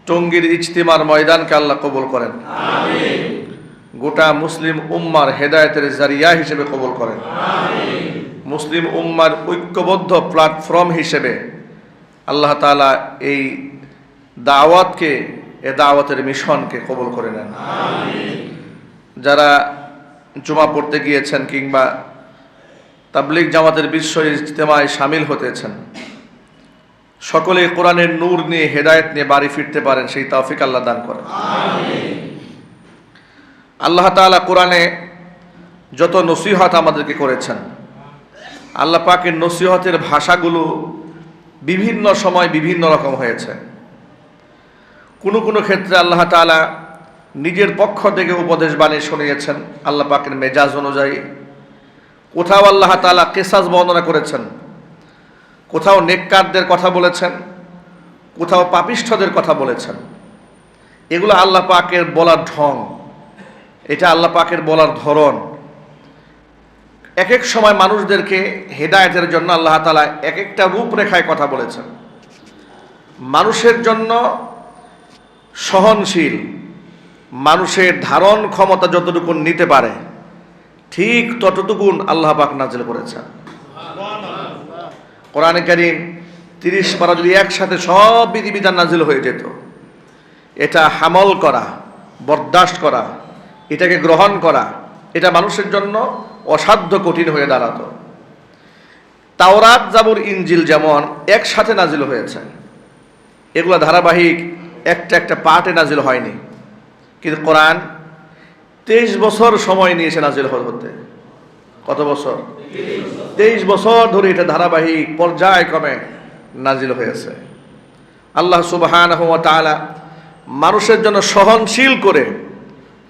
টঙ্গীর ইজতিমার ময়দানকে আল্লাহ কবুল করেন, আমিন। গোটা মুসলিম উম্মার হেদায়েতের জারিয়া হিসেবে কবুল করেন, আমিন। মুসলিম উম্মার ঐক্যবদ্ধ প্ল্যাটফর্ম হিসেবে আল্লাহ তাআলা এই দাওয়াতকে, এ দাওয়াতের মিশনকে কবুল করে নেন, আমিন। যারা জুমা পড়তে গিয়েছেন কিংবা তাবলীগ জামাতের বিশ্ব ইজতেমায় শামিল হতেছেন, সকলে কোরআনের নূর নিয়ে, হেদায়েত নিয়ে বাড়ি ফিরতে পারেন, সেই তৌফিক আল্লাহ দান করেন, আমিন। আল্লাহ তাআলা কোরআনে যত নসিহত আমাদেরকে করেছেন, আল্লাহ পাকের নসিহতের ভাষাগুলো বিভিন্ন সময় বিভিন্ন রকম হয়েছে। কোনো কোনো ক্ষেত্রে আল্লাহ তাআলা নিজের পক্ষ থেকে উপদেশ বাণী শুনিয়েছেন আল্লাহ পাকের মেজাজ অনুযায়ী। কোথাও আল্লাহ তাআলা কিসাস বর্ণনা করেছেন, কোথাও নেককারদের কথা বলেছেন, কোথাও পাপিষ্ঠদের কথা বলেছেন। এগুলো আল্লাহ পাকের বলার ঢং, এটা আল্লাহ পাকের বলার ধরন। এক এক সময় মানুষদেরকে হেদায়েতের জন্য আল্লাহ তাআলা এক একটা রূপরেখায় কথা বলেছেন। মানুষের জন্য সহনশীল, মানুষের ধারণ ক্ষমতা যতটুকু নিতে পারে ঠিক ততটুকুন আল্লাহ পাক নাজিল করেছেন। কোরআনে কারীম 30 পারা যদি একসাথে সব বিধিবিধান নাজিল হয়ে যেত, এটা হামল করা, বরদাস্ত করা, এটাকে গ্রহণ করা, এটা মানুষের জন্য অসাধ্য কঠিন হয়ে দাঁড়াতো। তাওরাত, জাবুর, ইনজিল যেমন একসাথে নাজিল হয়েছে, এগুলো ধারাবাহিক একটা একটা পার্টে নাজিল হয়নি, কিন্তু কোরআন 23 বছর সময় নিয়েছে নাজিল হতে। কত বছর? 23 বছর ধরে এটা ধারাবাহিক পর্যায়ক্রমে নাজিল হয়েছে। আল্লাহ সুবহানাহু ওয়া তাআলা মানুষের জন্য সহনশীল করে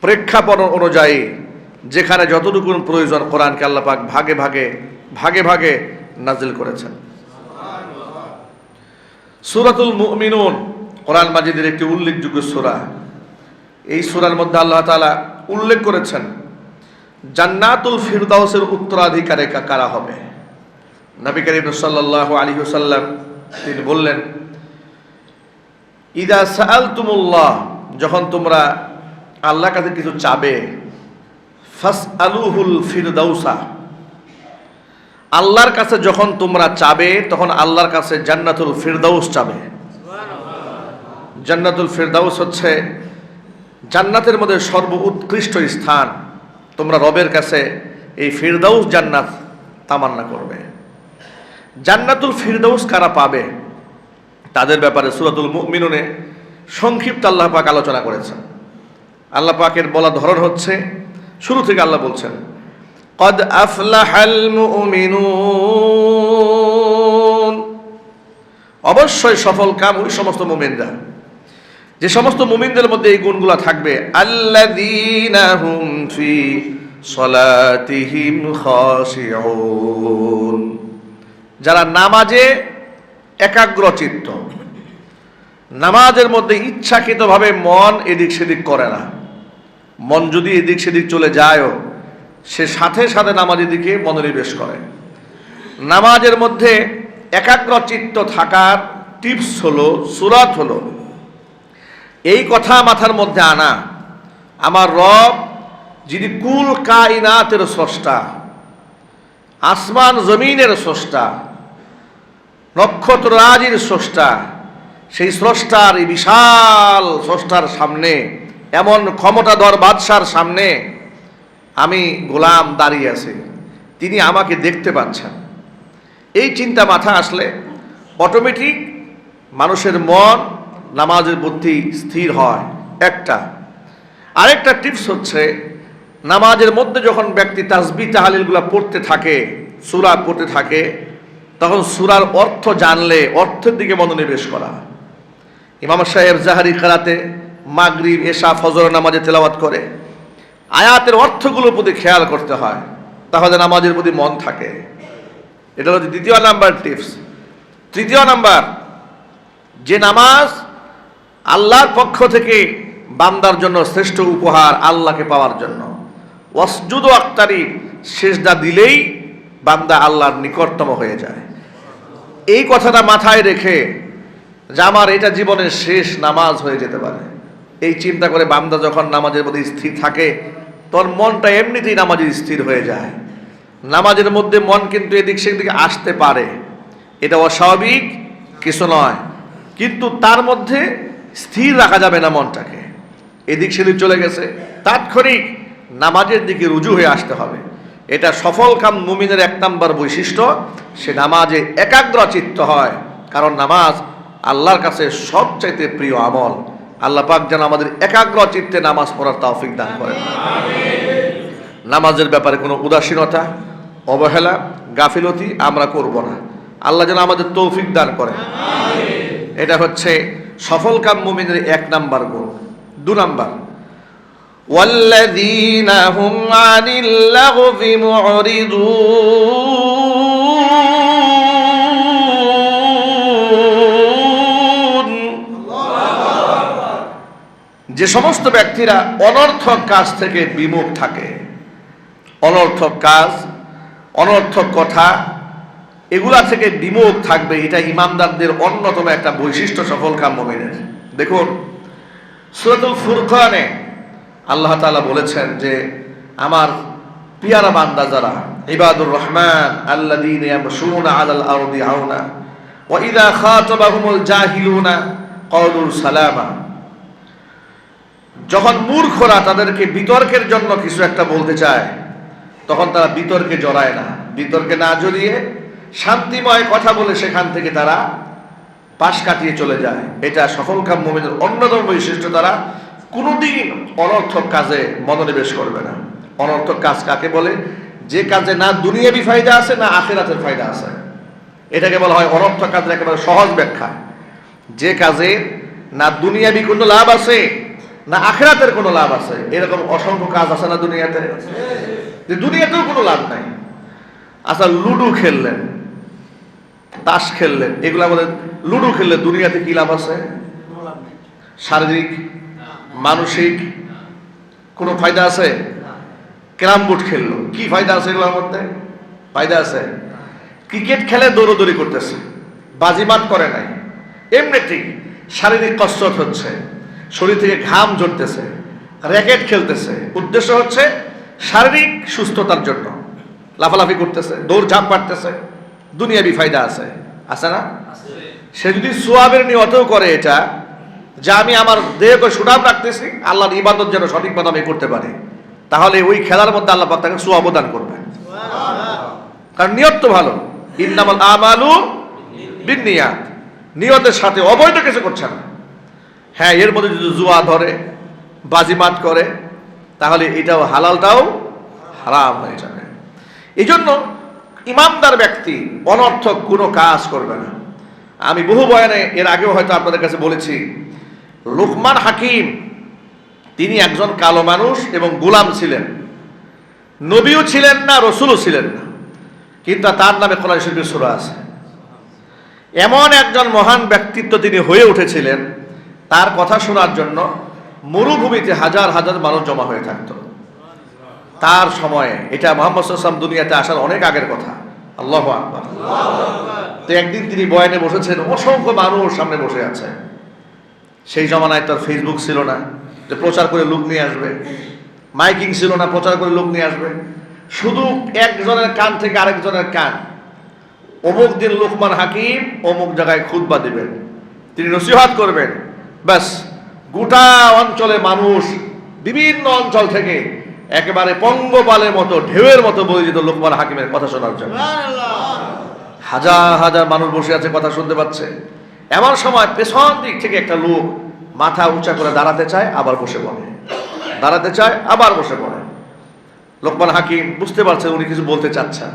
প্রেক্ষাপট অনুযায়ী যেখানে যতটুকু প্রয়োজন কোরআনকে আল্লাহ পাক ভাগে ভাগে ভাগে ভাগে নাজিল করেছেন। সূরাতুল মুমিনুন কোরআন মাজিদের একটি উল্লেখযোগ্য সূরা। এই সূরার মধ্যে আল্লাহ তাআলা উল্লেখ করেছেন জান্নাতুল ফিরদাউসের উত্তরাধিকারী কারা হবে। নবী করিম সাল্লাল্লাহু আলাইহি ওয়াসাল্লাম তিনি বললেন, ইদা সাআলতুমুল্লাহ, যখন তোমরা আল্লাহর কাছে কিছু চাবে, ফাসআলুহুল ফিরদাউসা, আল্লাহর কাছে যখন তোমরা চাবে তখন আল্লাহর কাছে জান্নাতুল ফিরদাউস চাবে। জান্নাতুল ফিরদাউস হচ্ছে জান্নাতের মধ্যে সর্বোৎকৃষ্ট স্থান। তোমরা রবের কাছে এই ফিরদাউস জান্নাত তামান্না করবে। জান্নাতুল ফিরদাউস কারা পাবে তাদের ব্যাপারে সূরাতুল মুমিনুনে সংক্ষিপ্ত আল্লাহ পাক আলোচনা করেছেন। আল্লাহ পাকের বলা ধরন হচ্ছে, শুরু থেকে আল্লাহ বলছেন, কদ আফলাহাল মুমিনুন, অবশ্যই সফল কাম ওই সমস্ত মুমিনরা, যে সমস্ত মুমিনদের মধ্যে এই গুণগুলো থাকবে। আল্লাযীনা হুম ফি সলাতিহিম খাশিউন, যারা নামাজে একাগ্রচিত্ত, নামাজের মধ্যে ইচ্ছাকৃতভাবে মন এদিক সেদিক করে না। মন যদি এদিক সেদিক চলে যায়ও, সে সাথে সাথে নামাজের দিকে মনোনিবেশ করে। নামাজের মধ্যে একাগ্রচিত্ত থাকার টিপস হলো, সূরাত হলো এই কথা মাথার মধ্যে আনা, আমার রব যিনি কুল কায়নাতের স্রষ্টা, আসমান জমিনের স্রষ্টা, নক্ষত্ররাজির স্রষ্টা, সেই স্রষ্টার, এই বিশাল স্রষ্টার সামনে, এমন ক্ষমতাধর বাদশার সামনে আমি গোলাম দাঁড়িয়ে আছি, তিনি আমাকে দেখতে পাচ্ছেন। এই চিন্তা মাথা আসলে অটোমেটিক মানুষের মন নামাজের প্রতি স্থির হয়। একটা আরেকটা টিপস হচ্ছে, নামাজের মধ্যে যখন ব্যক্তি তাসবিহ তাহলিলগুলো পড়তে থাকে, সূরা পড়তে থাকে, তখন সূরার অর্থ জানলে অর্থের দিকে মনোনিবেশ করা। ইমাম সাহেব জাহারি কিরাতে মাগরিব, এশা, ফজর নামাজে তেলাওয়াত করে আয়াতের অর্থগুলোর প্রতি খেয়াল করতে হয়, তাহলে নামাজের প্রতি মন থাকে। এটা হচ্ছে দ্বিতীয় নাম্বার টিপস। তৃতীয় নাম্বার, যে নামাজ আল্লাহর পক্ষ থেকে বান্দার জন্য শ্রেষ্ঠ উপহার, আল্লাহকে পাওয়ার জন্য। ওয়াসজুদু আক্তারিব, সিজদা দিলেই বান্দা আল্লাহর নিকটতম হয়ে যায়। এই কথাটা মাথায় রেখে যে আমার এটা জীবনের শেষ নামাজ হয়ে যেতে পারে। এই চিন্তা করে বান্দা যখন নামাজের মধ্যে স্থির থাকে, তোর মনটা এমনিতেই নামাজে স্থির হয়ে যায়। নামাজের মধ্যে মন কিন্তু এদিক সেদিকে আসতে পারে, এটা অস্বাভাবিক কিছু নয়, কিন্তু তার মধ্যে স্থির রাখা যাবে না মনটাকে। এদিক সেদিক চলে গেছে, তাৎক্ষণিক নামাজের দিকে রুজু হয়ে আসতে হবে। এটা সফলকাম মুমিনের 1 নম্বর বৈশিষ্ট্য, সে নামাজে একাগ্র চিত্ত হয়। কারণ নামাজ আল্লাহর কাছে সবচাইতে প্রিয় আমল। আল্লাহ পাক যেন আমাদের একাগ্র চিত্তে নামাজ পড়ার তৌফিক দান করেন। নামাজের ব্যাপারে কোনো উদাসীনতা, অবহেলা, গাফিলতি আমরা করব না। আল্লাহ যেন আমাদের তৌফিক দান করেন। এটা হচ্ছে সফলকাম মুমিনের 1 নম্বর গুণ। 2 নম্বর, ওয়াল্লাযীনা হুম আনিল লাগবি মুরিদুন, যে সমস্ত ব্যক্তিরা অনর্থক কাজ থেকে বিমুখ থাকে। অনর্থক কাজ, অনর্থক কথা, এগুলা থেকে বিমুখ থাকবে, এটা ইমানদারদের অন্যতম একটা বৈশিষ্ট্য সফলকাম মুমিনের। দেখুন সূরাতুল ফুরকানে আল্লাহ তাআলা বলেছেন যে আমার পিয়ারা বান্দা যারা, ইবাদুর রহমান আল্লাযীনা ইয়ামশুনা আলাল আরদি হাওনা ওয়া ইযা খাতাবাহুমুল জাহিলুনা ক্বালু সালামা। যখন মূর্খরা তাদেরকে বিতর্কের জন্য কিছু একটা বলতে চায়, তখন তারা বিতর্কে জড়ায় না। বিতর্কে না জড়িয়ে শান্তিময় কথা বলে সেখান থেকে তারা পাশ কাটিয়ে চলে যায়। এটা সফলকাম মুমিনের অন্যতম বৈশিষ্ট্য। তারা কোনোদিন অনর্থক কাজে মনোনিবেশ করবে না। অনর্থক কাজ কাকে বলে? যে কাজে না দুনিয়াবি ফায়দা আছে না আখিরাতের ফায়দা আছে, এটাকে বলা হয় অনর্থক কাজের একেবারে সহজ ব্যাখ্যা। যে কাজে না দুনিয়াবি কোনো লাভ আছে না আখিরাতের কোনো লাভ আছে, এরকম অসংখ্য কাজ আছে না দুনিয়াতে, যে দুনিয়াতেও কোনো লাভ নাই। আচ্ছা, লুডো খেললেন, তাস খেললেন, এগুলো আমাদের লুডো খেললে দুনিয়াতে কি লাভ আছে? শারীরিক, মানসিক কোনো ফায়দা আছে? ক্যারাম বোর্ড খেললো, কি ফায়দা আছে এগুলোর মধ্যে? ফায়দা আছে। ক্রিকেট খেলে দৌড়দৌড়ি করতেছে, বাজিমাত করে নাই, এমনিতেই শারীরিক কসরত হচ্ছে, শরীর থেকে ঘাম ঝরতেছে। র্যাকেট খেলতেছে, উদ্দেশ্য হচ্ছে শারীরিক সুস্থতার জন্য, লাফালাফি করতেছে, দৌড় ঝাঁপ মারতেছে, দুনিয়াবি ফায়দা আছে, আছে না? সে যদি সোয়াবের নিয়তেও করে এটা, যে আমি আমার দেহকে সুঠাম রাখতেছি, আল্লাহর ইবাদত যেন সঠিকভাবে আমি করতে পারি, তাহলে ওই খেলার মধ্যে আল্লাহ পাক তাকে সোয়াব দান করবেন। কারণ নিয়ত তো ভালো। ইন্নামাল আমালু বিন্নিয়াত, নিয়তের সাথে অবৈধ কিছু করছে না। হ্যাঁ, এর মধ্যে যদি জুয়া ধরে, বাজিমাত করে, তাহলে এটাও হালালটাও হারাম হয়ে যাবে। এই জন্য ইমানদার ব্যক্তি অনর্থক কোনো কাজ করবে না। আমি বহু বয়ানে এর আগেও হয়তো আপনাদের কাছে বলেছি, লুকমান হাকিম তিনি একজন কালো মানুষ এবং গোলাম ছিলেন, নবীও ছিলেন না, রসুলও ছিলেন না, কিন্তু তার নামে কোরআন শরীফের সূরা আছে। এমন একজন মহান ব্যক্তিত্ব তিনি হয়ে উঠেছিলেন, তার কথা শোনার জন্য মরুভূমিতে হাজার হাজার মানুষ জমা হয়ে থাকত তার সময়ে। এটা মুহাম্মদ সাল্লাল্লাহু আলাইহি ওয়াসাল্লাম দুনিয়াতে আসার অনেক আগের কথা। আল্লাহু আকবার। তো একদিন তিনি বয়ানে বসেছেন, অসংখ্য মানুষ সামনে বসে আছে। সেই জমানায় তার ফেসবুক ছিল না যে প্রচার করে লোক নিয়ে আসবে, মাইকিং ছিল না প্রচার করে লোক নিয়ে আসবে, শুধু একজনের কান থেকে আরেকজনের কান, অমুক দিন লুকমান হাকিম অমুক জায়গায় খুতবা দিবেন, তিনি নসিহত করবেন, ব্যাস গোটা অঞ্চলে মানুষ বিভিন্ন অঞ্চল থেকে একেবারে পঙ্গপালের মতো, ঢেউয়ের মতো বলে যেত লুকমান হাকিমের কথা শোনার জন্য। হাজার হাজার মানুষ বসে আছে, কথা শুনতে পাচ্ছে। এমন সময় পেছন দিক থেকে একটা লোক মাথা উঁচা করে দাঁড়াতে চায়, আবার বসে পড়ে, দাঁড়াতে চায়, আবার বসে পড়ে। লুকমান হাকিম বুঝতে পারছেন উনি কিছু বলতে চাচ্ছেন।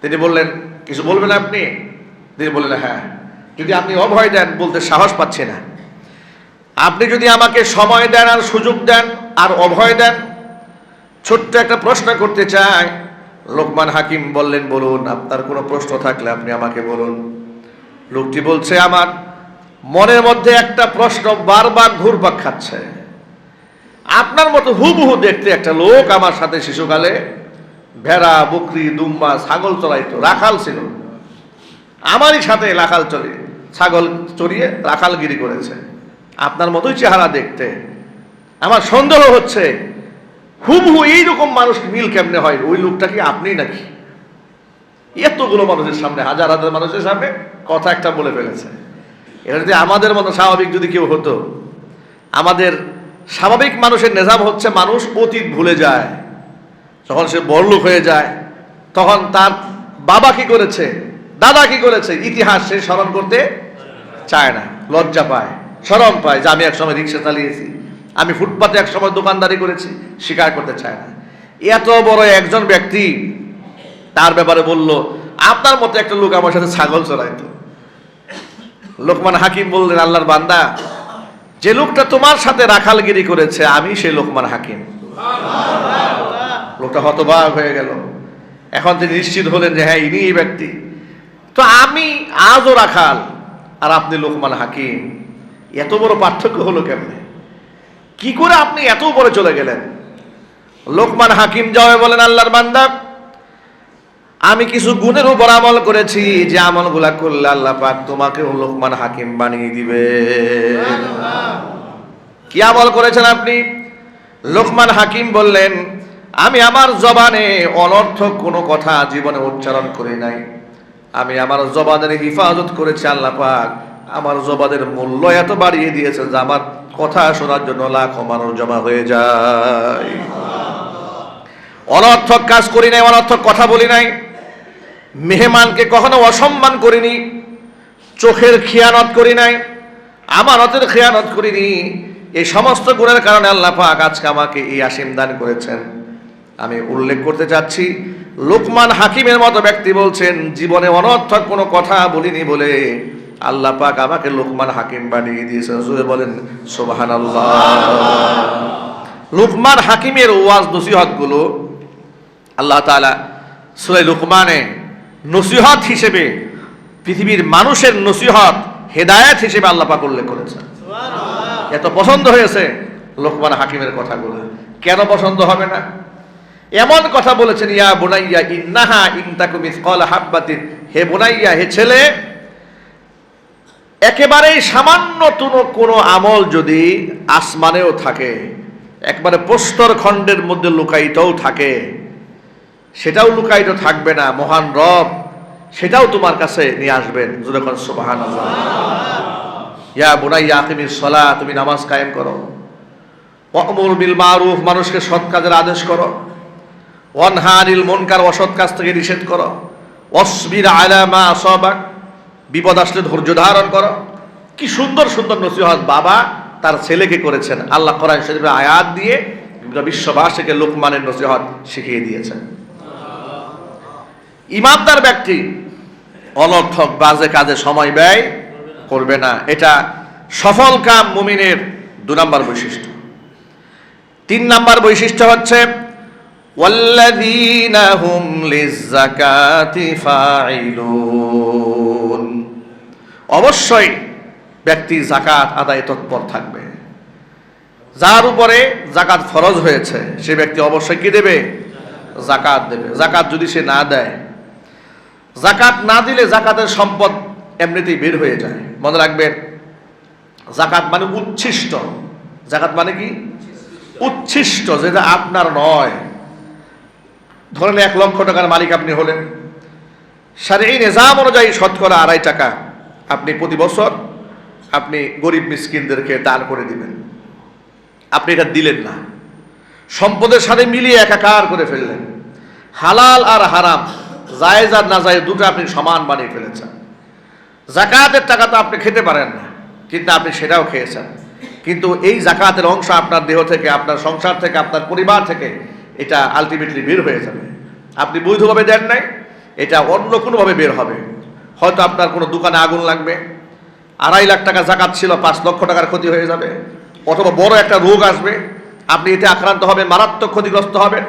তিনি বললেন, কিছু বলবেন আপনি? তিনি বললেন, হ্যাঁ, যদি আপনি অভয় দেন, বলতে সাহস পাচ্ছি না। আপনি যদি আমাকে সময় দেন আর সুযোগ দেন আর অভয় দেন, ছোট্ট একটা প্রশ্ন করতে চাই। লোকমান হাকিম বললেন, বলুন, আপনার কোনো প্রশ্ন থাকলে আপনি আমাকে বলুন। লোকটি বলছে, আমার মনের মধ্যে একটা প্রশ্ন বারবার ঘুরপাক খাচ্ছে। আপনার মতো হুবহু দেখতে একটা লোক আমার সাথে শিশুকালে ভেড়া, বকরি, দুম্বা, ছাগল চড়াইতো, রাখাল ছিল, আমারই সাথে রাখাল চলে, ছাগল চড়িয়ে রাখালগিরি করেছে, আপনার মতোই চেহারা দেখতে। আমার সন্দেহ হচ্ছে হুবহু এইরকম মানুষ মিল কেমনে হয়, ওই লোকটা কি আপনি নাকি? এতগুলো মানুষের সামনে, হাজার হাজার মানুষের সামনে কথা একটা বলে ফেলেছে। এটা যদি আমাদের মতো স্বাভাবিক যদি কেউ হতো, আমাদের স্বাভাবিক মানুষের নিজাম হচ্ছে মানুষ অতীত ভুলে যায়। যখন সে বড়লোক হয়ে যায় তখন তার বাবা কি করেছে, দাদা কি করেছে, ইতিহাস সে স্মরণ করতে চায় না, লজ্জা পায়, শরম পায় যে আমি একসময় রিক্সা চালিয়েছি, আমি ফুটপাতে একসময় দোকানদারি করেছি, স্বীকার করতে চায় না। এত বড় একজন ব্যক্তি তার ব্যাপারে বলল, আপনার মতো একটা লোক আমার সাথে ছাগল চড়াইতো। লোকমান হাকিম বললেন, আল্লাহর বান্দা, যে লোকটা তোমার সাথে রাখালগিরি করেছে আমি সেই লোকমান হাকিম। লোকটা হতবাক হয়ে গেল। এখন তিনি নিশ্চিত হলেন যে হ্যাঁ, ইনি এই ব্যক্তি। তো আমি আজও রাখাল আর আপনি লোকমান হাকিম, এত বড় পার্থক্য হলো কেমনে? কি করে আপনি এত উপরে চলে গেলেন? লোকমান হাকিম জবাবে বলেন, আল্লাহর বান্দা, আমি কিছু গুণের উপর আমল করেছি, যে আমলগুলা করলে আল্লাহ পাক তোমাকেও লোকমান হাকিম বানিয়ে দিবে। কি আমল করেছেন আপনি? লোকমান হাকিম বললেন, আমি আমার জবানে অনর্থক কোনো কথা জীবনে উচ্চারণ করি নাই। আমি আমার জবানের হিফাজত করেছি। আল্লাহ পাক আমার জবানের মূল্য এত বাড়িয়ে দিয়েছে যে আমার কথা শোনার জন্য লাখো মানুষ জমা হয়ে যায়। অনর্থক কাজ করি নাই, অনর্থক কথা বলি নাই, মেহমানকে কখনো অসম্মান করিনি, চোখের খেয়ানত করি নাই, আমানতের খেয়ানত করিনি। এই সমস্ত গুণের কারণে আল্লাহ পাক আজকে আমাকে এই আসিম দান করেছেন। আমি উল্লেখ করতে চাচ্ছি, লোকমান হাকিমের মতো ব্যক্তি বলছেন, জীবনে অনর্থক কোনো কথা বলিনি বলে আল্লাহ পাক আমাকে লোকমান হাকিম বানিয়ে দিয়েছেন। জোরে বলেন সুবহানাল্লাহ। লোকমান হাকিমের ওয়াজ নসিহত গুলো আল্লাহ তাআলা সূরা লোকমানে নসিহত হিসেবে, পৃথিবীর মানুষের নসিহত, হেদায়েত হিসেবে আল্লাহ পাক উল্লেখ করেছেন। এত পছন্দ হয়েছে লোকমান হাকিমের কথাগুলো। কেন পছন্দ হবে না? এমন কথা বলেছেন, ইয়া বুনাইয়া ইন্নাহা ইন তাকু মিসকালা হাববাতিন, হে বুনাইয়া, হে ছেলে, একেবারেই সামান্য কোনো আমল যদি আসমানেও থাকে, একবারে প্রস্তর খণ্ডের মধ্যে লুকায়িতও থাকে, সেটাও লুকায়িত থাকবে না, মহান রব সেটাও তোমার কাছে নিয়ে আসবেন। যখন সুবহানাল্লাহ। ইয়া বুনাইয়া আকিমিস সালাত, তুমি নামাজ কায়েম করো। ওয়ামুর বিল মারুফ, মানুষকে সৎ কাজের আদেশ করো। ওয়ানহা আনিল মুনকার, অসৎ কাজ থেকে নিষেধ করো। ওয়াসবির আলা মা আসাবাক, বিপদ আসলে ধৈর্য ধারণ করো। কি সুন্দর সুন্দর নসিহত বাবা তার ছেলেকে করেছেন। আল্লাহ কোরআন শরীফের আয়াত দিয়ে বিশ্ববাসীকে লোকমানের নসিহত শিখিয়ে দিয়েছেন। ইমানদার ব্যক্তি অনর্থক বাজে কাজে সময় ব্যয় করবে না। এটা সফল কাম মুমিনের 2 নম্বর বৈশিষ্ট্য। 3 নম্বর বৈশিষ্ট্য হচ্ছে ওয়াল্লাযীনা হুম লিয-যাকাতি ফাঈলুন। অবশ্যই ব্যক্তি যাকাত আদায়ে তৎপর থাকবে। যার উপরে যাকাত ফরজ হয়েছে সে ব্যক্তি অবশ্যই কি দেবে? যাকাত দেবে। যাকাত যদি সে না দেয়, যাকাত না দিলে যাকাতের সম্পদ এমনিতেই বের হয়ে যায়। মনে রাখবেন, যাকাত মানে উচ্ছিষ্ট। যাকাত মানে কি? উচ্ছিষ্ট, যেটা আপনার নয়। ধরেন 1 লক্ষ টাকার মালিক আপনি হলেন, শারঈ নিজাম অনুযায়ী শতকরা 2.5 টাকা আপনি প্রতি বছর আপনি গরিব মিসকিনদেরকে দান করে দিবেন। আপনি এটা দিলেন না, সম্পদের সাথে মিলিয়ে একাকার করে ফেললেন। হালাল আর হারাম, জায়েজ আর নাজায়েজ দুটো আপনি সমান বানিয়ে ফেলেছেন। যাকাতের টাকা তো আপনি খেতে পারেন না, কিন্তু আপনি সেটাও খেয়েছেন। কিন্তু এই যাকাতের অংশ আপনার দেহ থেকে, আপনার সংসার থেকে, আপনার পরিবার থেকে এটা আলটিমেটলি বের হয়ে যাবে। আপনি বৈধভাবে দেন নাই, এটা অন্য কোনোভাবে বের হবে। হয়তো আপনার কোনো দোকানে আগুন লাগবে, 2.5 লাখ টাকা যাকাত ছিল, 5 লক্ষ টাকার ক্ষতি হয়ে যাবে। অথবা বড় একটা রোগ আসবে, আপনি এতে আক্রান্ত হবেন, মারাত্মক ক্ষতিগ্রস্ত হবেন।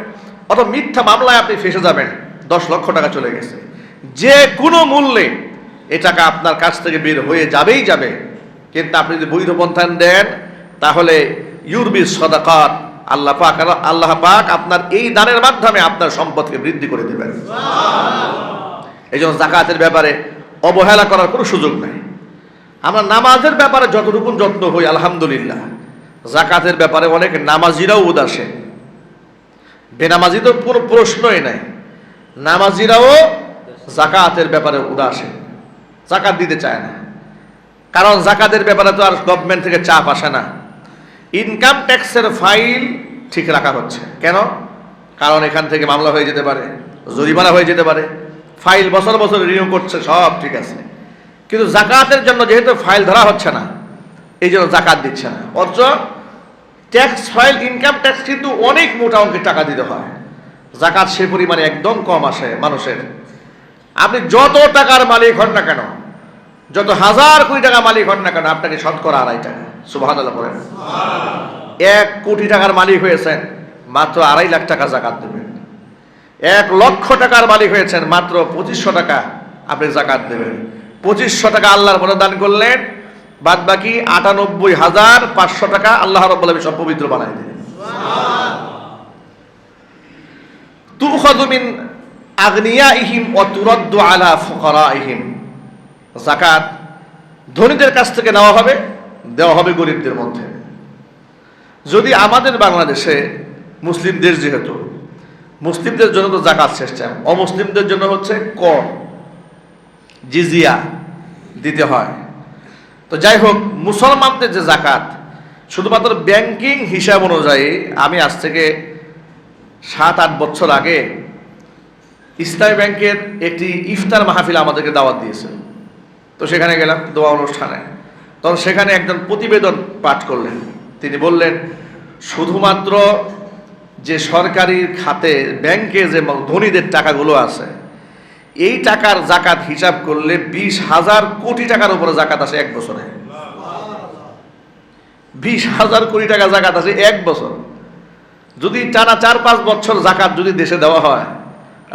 অথবা মিথ্যা মামলায় আপনি ফেসে যাবেন, 10 লক্ষ টাকা চলে গেছে। যে কোনো মূল্যে এ টাকা আপনার কাছ থেকে বের হয়ে যাবেই যাবে। কিন্তু আপনি যদি বৈধ পন্থান দেন, তাহলে ইউরবি সাদাকাত, আল্লাহ পাক আপনার এই দানের মাধ্যমে আপনার সম্পদকে বৃদ্ধি করে দেবেন। এই জন্য যাকাতের ব্যাপারে অবহেলা করার কোনো সুযোগ নাই। আমরা নামাজের ব্যাপারে যতটুকু যত্ন হই আলহামদুলিল্লাহ, জাকাতের ব্যাপারে অনেক নামাজিরাও উদাসীন। বেনামাজি তো কোনো প্রশ্নই নাই, নামাজিরাও জাকাতের ব্যাপারে উদাসীন, জাকাত দিতে চায় না। কারণ জাকাতের ব্যাপারে তো আর গভর্নমেন্ট থেকে চাপ আসে না। ইনকাম ট্যাক্সের ফাইল ঠিক রাখা হচ্ছে কেন? কারণ এখান থেকে মামলা হয়ে যেতে পারে, জরিমানা হয়ে যেতে পারে। ফাইল বছর বছর রিনিউ করছে, সব ঠিক আছে, কিন্তু জাকাতের জন্য যেহেতু ফাইল ধরা হচ্ছে না, এই জন্য জাকাত দিচ্ছে না। অথচ ট্যাক্স ফাইল, ইনকাম ট্যাক্স কিন্তু অনেক মোটা অঙ্কের টাকা দিতে হয়, জাকাত সে পরিমাণে একদম কম আসে মানুষের। আপনি যত টাকার মালিক হন না কেন, যত হাজার কোটি টাকা মালিক হন না কেন, আপনাকে শতকরা 2.5 টাকা, সুবহানাল্লাহ বলেন। 1 কোটি টাকার মালিক হয়েছেন, মাত্র 2.5 লাখ টাকা জাকাত দেবেন। 1 লক্ষ টাকার মালিক হয়েছেন, মাত্র 2500 টাকা আপনি জাকাত দেবেন। 2500 টাকা আল্লাহর পথে দান করলেন, বাদ বাকি 98,500 টাকা আল্লাহ রাব্বুল আলামিন সব পবিত্র বানাই দিলেন। তুখাযু মিন আগনিয়াইহিম ওয়া তুরাদ্দু আলা ফুকারাইহিম। যাকাত ধনীদের কাছ থেকে নেওয়া হবে, দেওয়া হবে গরিবদের মধ্যে। যদি আমাদের বাংলাদেশে মুসলিম দেশ, যেহেতু মুসলিমদের জন্য তো যাকাত সিস্টেম, অমুসলিমদের জন্য হচ্ছে কর, জিজিয়া দিতে হয়। তো যাই হোক, মুসলমানদের যে জাকাত শুধুমাত্র ব্যাংকিং হিসাব অনুযায়ী, আমি আজ থেকে 7-8 বছর আগে ইসলামী ব্যাংকের একটি ইফতার মাহফিল আমাদেরকে দাওয়াত দিয়েছে। তো সেখানে গেলাম দোয়া অনুষ্ঠানে, তখন সেখানে একজন প্রতিবেদন পাঠ করলেন। তিনি বললেন, শুধুমাত্র যে সরকারি খাতে ব্যাংকে যে ধনীদের টাকাগুলো আছে, এই টাকার জাকাত হিসাব করলে 20,000 কোটি টাকার উপরে জাকাত আসে 1 বছরে। 20,000 কোটি টাকা জাকাত আসে 1 বছর। যদি টানা 4-5 বছর জাকাত যদি দেশে দেওয়া হয়,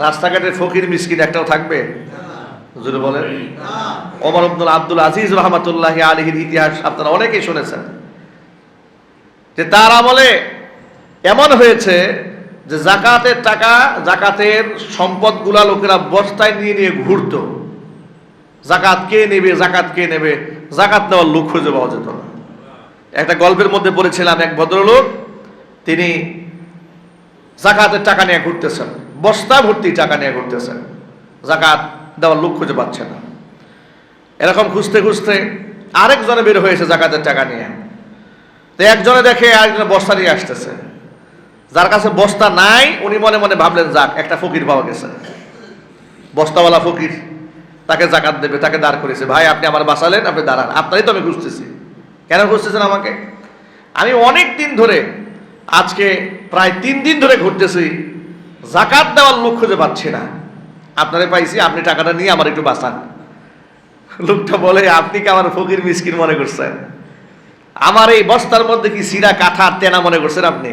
রাস্তাঘাটে ফকির মিসকিন একটাও থাকবে? যদি বলেন, ওমর ইবনে আব্দুল আজিজ রাহমাতুল্লাহি আলাইহির ইতিহাস আপনারা অনেকেই শুনেছেন, যে তার আমলে এমন হয়েছে যে জাকাতের টাকা, জাকাতের সম্পদগুলা লোকেরা বস্তায় নিয়ে নিয়ে ঘুরতো। জাকাত কে নেবে, জাকাত কে নেবে, জাকাত নেওয়ার লোক খুঁজে পাওয়া যেত না। একটা গল্পের মধ্যে পড়েছিলাম, এক ভদ্রলোক তিনি জাকাতের টাকা নিয়ে ঘুরতেছেন, বস্তা ভর্তি টাকা নিয়ে ঘুরতেছেন, জাকাত দেওয়ার লোক খুঁজে পাচ্ছে না। এরকম খুঁজতে খুঁজতে আরেকজনে বের হয়েছে জাকাতের টাকা নিয়ে। তো একজনে দেখে আরেকজনে বস্তা নিয়ে আসতেছে, যার কাছে বস্তা নাই উনি মনে মনে ভাবলেন, যাক একটা ফকির পাওয়া গেছে, বস্তাওয়ালা ফকির, তাকে জাকাত দেবে, তাকে দাঁড় করেছে। ভাই আপনি আমার বাঁচালেন, আপনি দাঁড়ান, আপনারই তো আমি খুঁজতেছি। কেন খুঁজতেছেন আমাকে? আমি অনেক দিন ধরে, আজকে প্রায় 3 দিন ধরে ঘুরতেছি, জাকাত দেওয়ার লোক খুঁজে পাচ্ছি না, আপনারে পাইছি, আপনি টাকাটা নিয়ে আমার একটু বাঁচান। লোকটা বলে, আপনি কি আমার ফকির মিসকিন মনে করছেন? আমার এই বস্তার মধ্যে কি সিরা কাঠা তেনা মনে করছেন আপনি?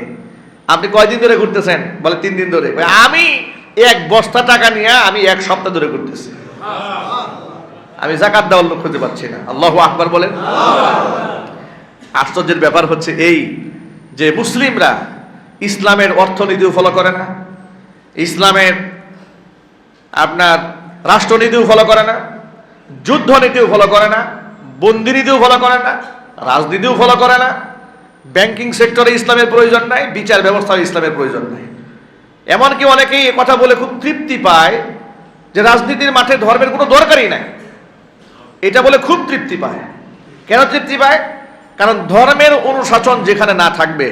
আপনি কয়দিন ধরে ঘুরতেছেন? বলে 3 দিন ধরে। আমি 1 বস্তা টাকা নিয়ে আমি 1 সপ্তাহ ধরে ঘুরতেছি, আমি জাকাত দেওয়ার লোক খুঁজে পাচ্ছি না। আল্লাহু আকবার বলেন। আশ্চর্যের ব্যাপার হচ্ছে এই যে মুসলিমরা ইসলামের অর্থনীতিও ফলো করে না, ইসলামের আপনার রাষ্ট্রনীতিও ফলো করে না, যুদ্ধ নীতিও ফলো করে না, বন্দি নীতিও ফলো করে না, রাজনীতিও ফলো করে না, ব্যাংকিং সেক্টরে ইসলামের প্রয়োজন নাই, বিচার ব্যবস্থায় ইসলামের প্রয়োজন নাই। এমনকি অনেকেই এ কথা বলে খুব তৃপ্তি পায় যে রাজনীতির মাঠে ধর্মের কোনো দরকারই নাই, এটা বলে খুব তৃপ্তি পায়। কেন তৃপ্তি পায়? কারণ ধর্মের অনুশাসন যেখানে না থাকবে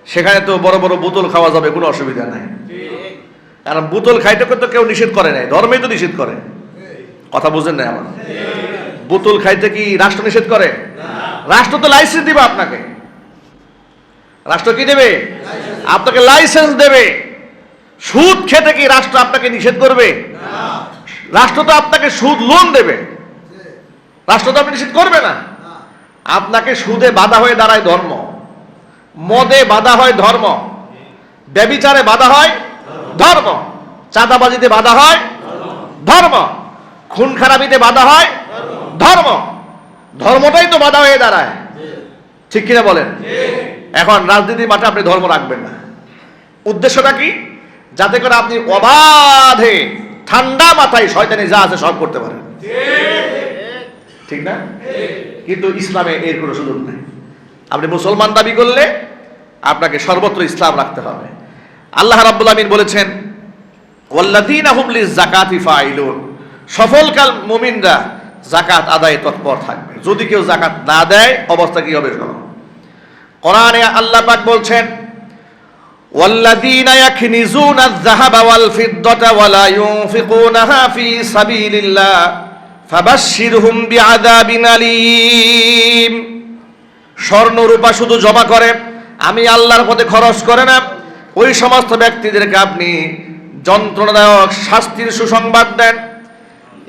সেখানে তো বড় বড় বোতল খাওয়া যাবে, কোনো অসুবিধা নাই। কারণ বোতল খাইতে তো কেউ নিষেধ করে নাই, ধর্মেই তো নিষেধ করে। কথা বুঝেন না আমার? বোতল খাইতে কি রাষ্ট্র নিষেধ করে? রাষ্ট্র তো লাইসেন্স দিবে আপনাকে। রাষ্ট্র কি দেবে? আপনাকে লাইসেন্স দেবে। সুদ খেতে কি রাষ্ট্র আপনাকে নিষেধ করবে? রাষ্ট্র তো আপনাকে সুদ লোন দেবে, রাষ্ট্র তো আপনি নিষেধ করবে না। আপনাকে সুদে বাধা হয়ে দাঁড়ায় ধর্ম, মদে বাধা হয় ধর্ম, ব্যভিচারে বাধা হয় ধর্ম, চাঁদাবাজিতে বাধা হয় ধর্ম, খুন খারাপিতে বাধা হয় ধর্ম। ধর্মটাই তো বাধা হয়ে দাঁড়ায়, ঠিক কিনা বলেন? এখন রাজনীতির মাঠে আপনি ধর্ম রাখবেন না। উদ্দেশ্যটা কি? যাতে করে আপনি অবাধে ঠান্ডা মাথায় শয়তানি যা আছে সব করতে পারেন। ঠিক না? কিন্তু ইসলামে এর কোনো সুযোগ নাই। আপনি মুসলমান দাবি করলে আপনাকে সর্বত্র ইসলাম রাখতে হবে। আল্লাহ রাব্বুল আমিন বলেছেন ওয়াল্লাযীনা হুম লিয-যাকাতি ফাইলুন, সফলকাল মুমিনরা যাকাত আদায়ে তৎপর থাকবে। যদি কেউ যাকাত না দেয় অবস্থা কি হবে শোনো। কোরআনে আল্লাহ পাক বলছেন ওয়াল্লাযীনা ইয়াকনিজুনা আয-যাহাবা ওয়াল ফিদ্দাতা ওয়া লা ইউনফিকুনাহা ফী সাবিলিল্লাহ ফাবাশশিরহুম বিআযাবিন আলীম। স্বর্ণ রূপা শুধু জমা করে, আমি আল্লাহর পথে খরচ করে না, ওই সমস্ত ব্যক্তিদেরকে আপনি যন্ত্রণাদায়ক শাস্তির সুসংবাদ দেন।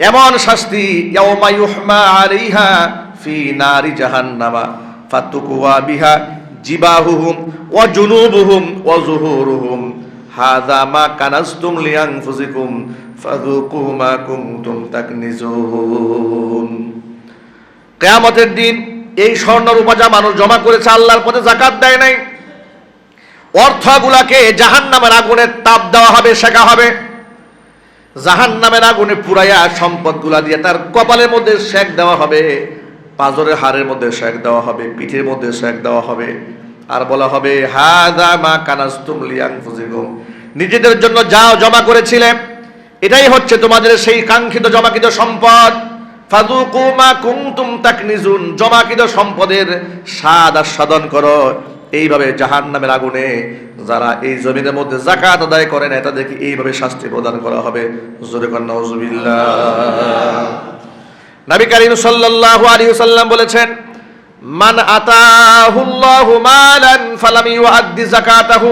এমন শাস্তি ইয়াউমা ইউহমা আলাইহা ফি নারি জাহান্নামা ফাতুকুয়া বিহা জিবাহুহুম ওয়া জুনুবুহুম ওয়া যুহুরুহুম হাযা মা কানাজতুম লিআনফুসিকুম ফাযুকু মা কুনতুম তাকনিজুন। কিয়ামতের দিন এই স্বর্ণ রূপা যা মানুষ জমা করেছে আল্লাহর পথে যাকাত দেয় নাই, অর্থগুলাকে জাহান্নামের আগুনে তাপ দেওয়া হবে, সেকা হবে। জাহান্নামের আগুনে পুরাইয়া সম্পদগুলা দিয়ে তার কপালের মধ্যে সেক দেওয়া হবে, পাজরের হাড়ের মধ্যে সেক দেওয়া হবে, পিঠের মধ্যে সেক দেওয়া হবে, আর বলা হবে হাযা মা কানাজতুম লিআনফুসিকুম, নিজেদের জন্য যা জমা করেছিলে এটাই হচ্ছে তোমাদের সেই কাঙ্ক্ষিত জমাকৃত সম্পদ। ফাযুকু মা কুনতুম তাকনিজুন, জমাকৃত সম্পদের স্বাদ আস্বাদন করো। এইভাবে জাহান্নামের আগুনে যারা এই জমিনের মধ্যে যাকাত আদায় করে না তাদেরকে এইভাবে শাস্তি প্রদান করা হবে। জোরে কর নাউযুবিল্লাহ। নবী করিম সাল্লাল্লাহু আলাইহি ওয়াসাল্লাম বলেছেন মান আতাহুল্লাহু মালান ফালাম ইউআদ্দি যাকাতাহু,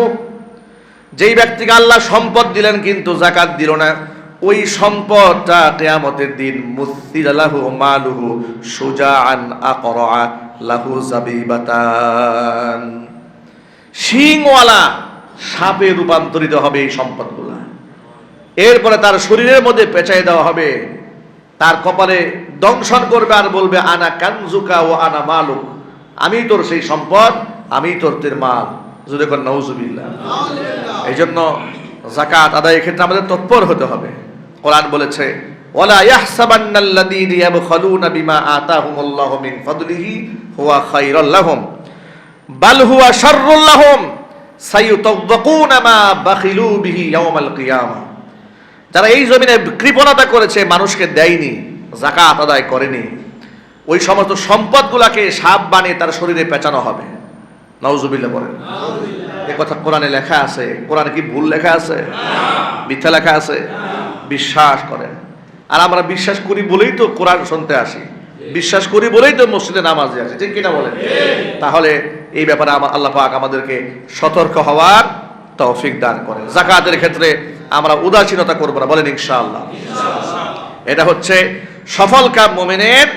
যেই ব্যক্তিকে আল্লাহ সম্পদ দিলেন কিন্তু যাকাত দিল না, ওই সম্পদটা কিয়ামতের দিন মুসিলা লাহু মালুহু সুজাআন আকরা লাহু জাবিবাতান, শিংওয়ালা সাপে রূপান্তরিত হবে এই সম্পদগুলা। এরপরে তার শরীরের মধ্যে পেঁচাই দেওয়া হবে, তার কপালে দংশন করবে আর বলবে আনা কানজুকা ও আনা মালুক, আমি তোর সেই সম্পদ, আমি তোর মাল। যদি কোন নাউজুবিল্লাহ। এই জন্য যাকাত আদায়ের ক্ষেত্রে আমাদের তৎপর হতে হবে। কোরআন বলেছে ওয়ালা ইয়াহসাবান্নাল্লাযীনা ইয়াবখালুনা বিমা আতাহুমুল্লাহু মিন ফাদলিহি হুয়া খায়রাল লাহুম বাল হুয়া শাররুল লাহুম সায়ুতাওয়াকুনা মা বাখিলু বিহি ইয়াওমাল কিয়ামা। যারা এই জমিনে কৃপণতা করেছে, মানুষকে দেয়নি, যাকাত আদায় করেনি, ওই সমস্ত সম্পদগুলাকে সাপ বানিয়ে তার শরীরে পেঁচানো হবে। নাউজুবিল্লাহ বলেন। এই কথা কোরআনে লেখা আছে। কোরআনে কি ভুল লেখা আছে? মিথ্যা লেখা আছে? বিশ্বাস করেন। আর আমরা বিশ্বাস করি বলেই তো কোরআন শুনতে আসি, বিশ্বাস করি বলেই তো মসজিদে নামাজে আসি, ঠিক কিনা বলেন? তাহলে এই ব্যাপারে আল্লাহ পাক আমাদেরকে সতর্ক হওয়ার তৌফিক দান করেন। যাকাতের ক্ষেত্রে আমরা উদাসীনতা করব না, বলেন ইনশাআল্লাহ। এটা হচ্ছে সফলকাম মুমিনের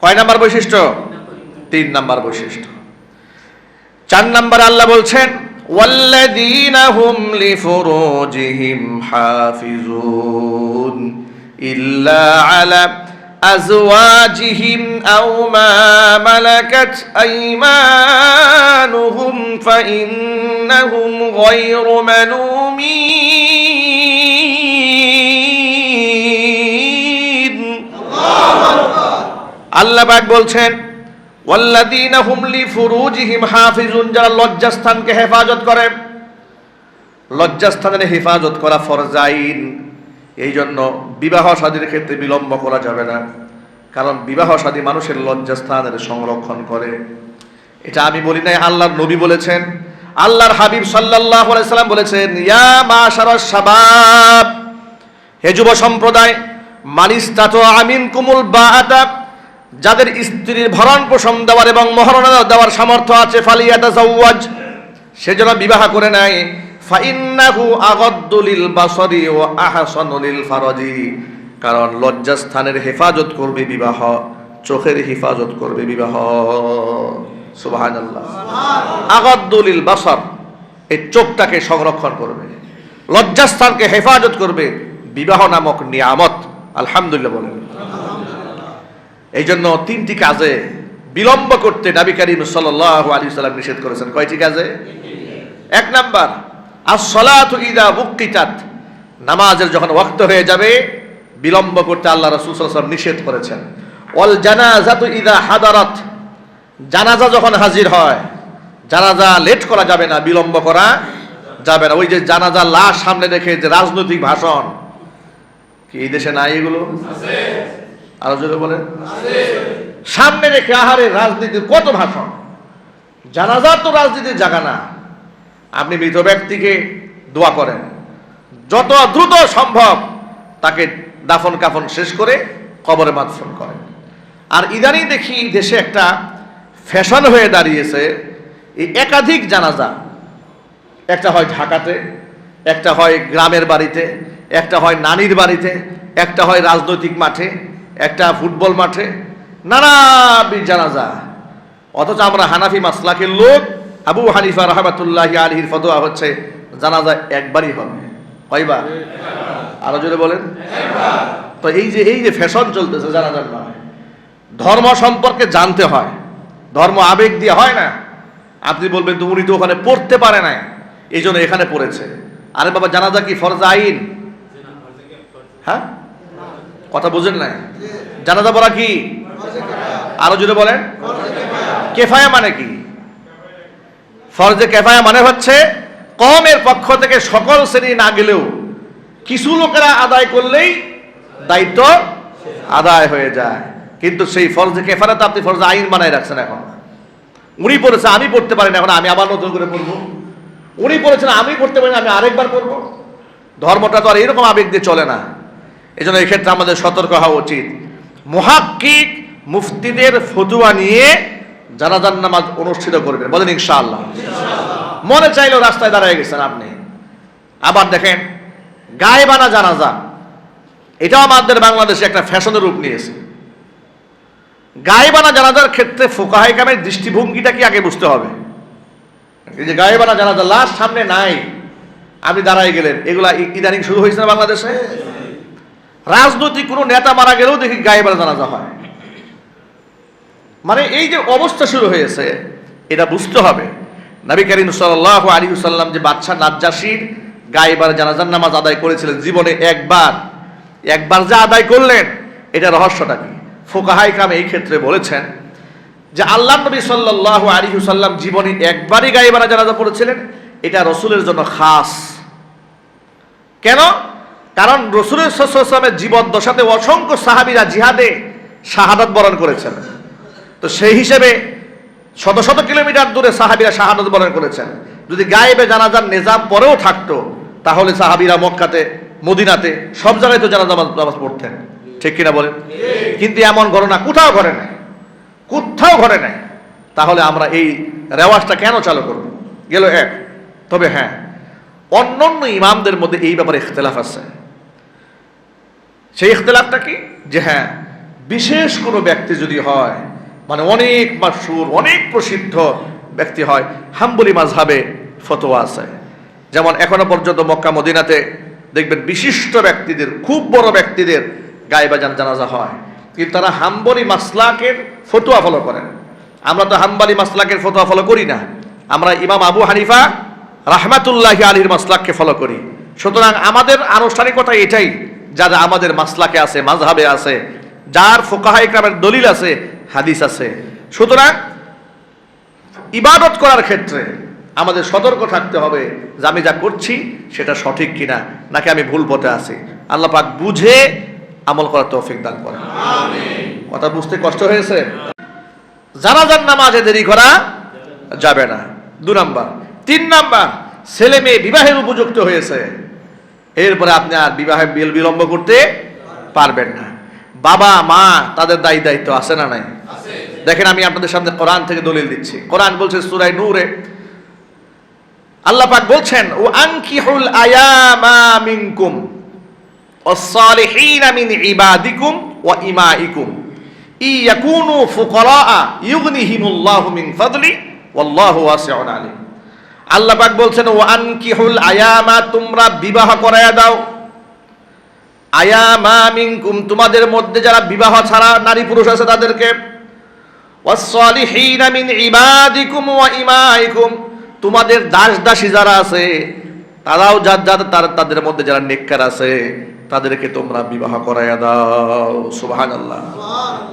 কয় নাম্বার বৈশিষ্ট্য? 3 নাম্বার বৈশিষ্ট্য। 4 নাম্বার আল্লাহ বলছেন ওয়াল্লাযীনা হুম লিফুরুজিহিম হাফিজুন ইল্লা আলা আজওয়াজিহিম আও মা মালাকাত আইমানুহুম ফাইন্নাহুম গায়রু মালুমিন। আল্লাহ পাক বলছেন ওয়াল্লাযীনা হুম লিফুরুজিহিম হাফিজুন, যারা লজ্জাস্থানকে হেফাজত করে। লজ্জাস্থানের হেফাজত করা ফরজ আইন। এই জন্য বিবাহ শাদীর ক্ষেত্রে বিলম্ব করা যাবে না, কারণ বিবাহ শাদী মানুষের লজ্জাস্থানের সংরক্ষণ করে। এটা আমি বলি নাই, আল্লাহর নবী বলেছেন। আল্লাহর হাবিব সাল্লাল্লাহু আলাইহি সাল্লাম বলেছেন ইয়া মাশারাস শাবাব, হে যুব সম্প্রদায়, মানিস্তাতু আমিনকুমুল বাআতা, যাদের স্ত্রীর ভরণ পোষণ দেওয়ার এবং মহরণা দেওয়ার সামর্থ্য আছে, ফালিয়াতাজাওয়াজ, সেজন্য বিবাহ করে নেয়। ফাইন্নাহু আগাদ্দু লিল বাসারি ওয়া আহসানু লিল ফারজি, কারণ লজ্জাস্থানের হেফাজত করবে বিবাহ, চোখের হেফাজত করবে বিবাহ। সুবহানাল্লাহ। আগাদ্দু লিল বাসার, এই চোখটাকে সংরক্ষণ করবে, লজ্জাস্থানকে হেফাজত করবে বিবাহ নামক নিয়ামত। আলহামদুলিল্লাহ বলেন। এই জন্য 3টি কাজে বিলম্ব করতে নবী করিম সাল্লাল্লাহু আলাইহি ওয়াসাল্লাম নিষেধ করেছেন। কয়টি কাজে? 1 নাম্বার আস-সালাতু ইযা বুক্কিতাত, নামাজের যখন ওয়াক্ত হয়ে যাবে বিলম্ব করতে আল্লাহ রাসূল সাল্লাল্লাহু আলাইহি ওয়াসাল্লাম নিষেধ করেছেন। ওয়াল জানাজাতু ইযা হাদারাত, জানাজা যখন হাজির হয়, জানাজা লেট করা যাবে না, বিলম্ব করা যাবে না। ওই যে জানাজা লাশ সামনে রেখে যে রাজনৈতিক ভাষণ, কি এই দেশে নাই এগুলো? আরো জোরে বলেন। সামনে রেখে আহারে রাজনীতির কত ভাষণ। জানাজা তো রাজনীতির জায়গা না। আপনি মৃত ব্যক্তিকে দোয়া করেন, যত দ্রুত সম্ভব তাকে দাফন কাফন শেষ করে কবরে মাদফন করেন। আর ইদানিং দেখি দেশে একটা ফ্যাশন হয়ে দাঁড়িয়েছে, এই একাধিক জানাজা, একটা হয় ঢাকাতে, একটা হয় গ্রামের বাড়িতে, একটা হয় নানির বাড়িতে, একটা হয় রাজনৈতিক মাঠে, একটা ফুটবল মাঠে, নানাবিধ জানাজা। অথচ আমরা হানাফি মাসলাকের লোক, আবু হানিফা রাহমাতুল্লাহি আলাইহির ফতোয়া হচ্ছে জানাজা একবারই হবে। কয়বার? আরো জোরে বলেন। তো এই যে ফ্যাশন চলতেছে জানাজার নামে, ধর্ম সম্পর্কে জানতে হয়, ধর্ম আবেগ দিয়ে হয় না। আপনি বলবেন তো উনি তো ওখানে পড়তে পারে না, এই জন্য এখানে পড়েছে। আরে বাবা, জানাজা কি ফরজ আইন? হ্যাঁ, কথা বুঝেন না? জানাজা পড়া কি? আরো জোরে বলেন। কেফায়া মানে কি? ফরজে কেফায়া মানে হচ্ছে কওমের পক্ষ থেকে সকল শ্রেণী না গেলেও কিছু লোকেরা আদায় করলেই দায়িত্ব আদায় হয়ে যায়। কিন্তু সেই ফরজে কেফায়া তো আপনি ফরজে আইন বানায় রাখছেন। এখন উনি পড়েছে, আমি পড়তে পারি না, এখন আমি আবার নতুন করে পড়বো। উনি পড়েছেন, আমি পড়তে পারি না, আমি আরেকবার পড়বো। ধর্মটা তো আর এরকম আবেগ দিয়ে চলে না। এই জন্য এই ক্ষেত্রে আমাদের সতর্ক হওয়া উচিত। মুহাক্কিক মুফতিদের ফতোয়া নিয়ে জানাজার নামাজ অনুষ্ঠিত করবেন, বলেন ইনশাআল্লাহ। মনে চাইলেও রাস্তায় দাঁড়ায় গেছেন আপনি। আবার দেখেন গায়েবানা জানাজা, এটাও আমাদের বাংলাদেশে একটা ফ্যাশনের রূপ নিয়েছে। গায়েবানা জানাজার ক্ষেত্রে ফুকাহায়ে কেরামের দৃষ্টিভঙ্গিটা কি আগে বুঝতে হবে। এই যে গায়েবানা জানাজা, লাশ সামনে নাই, আপনি দাঁড়ায় গেলেন, এগুলা ইদানিং শুরু হয়েছে না বাংলাদেশে। রাজনৈতিক কোনো নেতা মারা গেলেও দেখি গায়েবানা জানাজা হয়। মানে এই যে অবস্থা শুরু হয়েছে, এটা বুঝতে হবে। নবী করিম সাল্লাল্লাহু আলাইহি ওয়াসাল্লাম যে বাদশা নাজ্জাশীর গায়েবানা জানাজার নামাজ আদায় করেছিলেন জীবনে একবার যা আদায় করলেন, এটা রহস্যটা কি? ফুকাহায়ে কেরাম এই ক্ষেত্রে বলেছেন যে আল্লাহ নবী সাল্লাল্লাহু আলাইহি ওয়াসাল্লাম জীবনে একবারই গায়েবানা জানাজা পড়েছিলেন, এটা রাসূলের জন্য খাস। কেন? কারণ রাসূলের সাল্লাল্লাহু আলাইহি ওয়াসাল্লামের জীবদ্দশাতে অসংখ্য সাহাবীরা জিহাদে শাহাদাত বরণ করেছেন। তো সেই হিসেবে শত শত কিলোমিটার দূরে সাহাবীরা শাহাদাত বরণ করেছেন। যদি গায়েবে জানাজার নিজাম পরেও থাকতো, তাহলে সাহাবীরা মক্কাতে, মদিনাতে সব জায়গায় তো জানাজা নামাজ পড়তেন, ঠিক কিনা বলেন? কিন্তু এমন ঘটনা কোথাও ঘটে নাই। তাহলে আমরা এই রেওয়াজটা কেন চালু করব? গেল এক। তবে হ্যাঁ, অন্যান্য ইমামদের মধ্যে এই ব্যাপারে ইখতিলাফ আছে। সেই ইখতিলাফটা কি? যে হ্যাঁ, বিশেষ কোনো ব্যক্তি যদি হয়, মানে অনেক মাশহুর, অনেক প্রসিদ্ধ ব্যক্তি হয়, হাম্বলি মাযহাবে ফতোয়া আছে। যেমন এখনো পর্যন্ত মক্কা মদিনাতে দেখবেন বিশিষ্ট ব্যক্তিদের, খুব বড় ব্যক্তিদের গায়েবা জানাজা হয়, কিন্তু তারা হাম্বলি মাসলাকের ফতোয়া ফলো করেন। আমরা তো হাম্বলি মাসলাকের ফতোয়া ফলো করি না, আমরা ইমাম আবু হানিফা রাহমাতুল্লাহি আলাইহির মাসলাককে ফলো করি। সুতরাং আমাদের আনুষ্ঠানিকতা এটাই, যা আমাদের মাসলাকে আছে, মাযহাবে আছে, যার ফুকাহায়ে কেরামের দলিল আছে, হাদিস আছে। সুতরাং ইবাদত করার ক্ষেত্রে আমাদের সতর্ক থাকতে হবে যে আমি যা করছি সেটা সঠিক কিনা, নাকি আমি ভুল পথে আছি। আল্লাহ পাক বুঝে আমল করার তৌফিক দান করেন। আমিন। কথা বুঝতে কষ্ট হয়েছে? জানাজার নামাজে দেরি করা যাবে না, 2 নাম্বার। 3 নাম্বার, ছেলে মেয়ে বিবাহের উপযুক্ত হয়েছে, এরপরে আপনি আর বিবাহে বিলম্ব করতে পারবেন না। বাবা মা তাদের দায়িত্ব আছে না নাই? দেখেন, আমি আপনাদের সামনে কোরআন থেকে দলিল দিচ্ছি। কোরআন বলছে সূরা নূরে, আল্লাহ পাক বলছেন, ও আনকিহুল আয়ামা মিনকুম ওয়াস-সালিহিনা মিন ইবাদিকুম ওয়া ইমাইকুম ইয়াকুনু ফুকারা ইউগনিহিমুল্লাহু মিন ফাদলি ওয়াল্লাহু ওয়াসিউন আলিম। আল্লাহ পাক বলছেন, ও আনকিহুল আয়ামা, তোমরা বিবাহ করায়া দাও, আয়ামা মিনকুম, তোমাদের মধ্যে যারা বিবাহ ছাড়া নারী পুরুষ আছে তাদেরকে, ওয়াস-সালিহিনা মিন ইবাদিকুম ওয়া ইমাইকুম, তোমাদের দাস দাসী যারা আছে তারাও তাদের মধ্যে যারা নেককার আছে তাদেরকে তোমরা বিবাহ করাইয়া দাও। সুবহানাল্লাহ।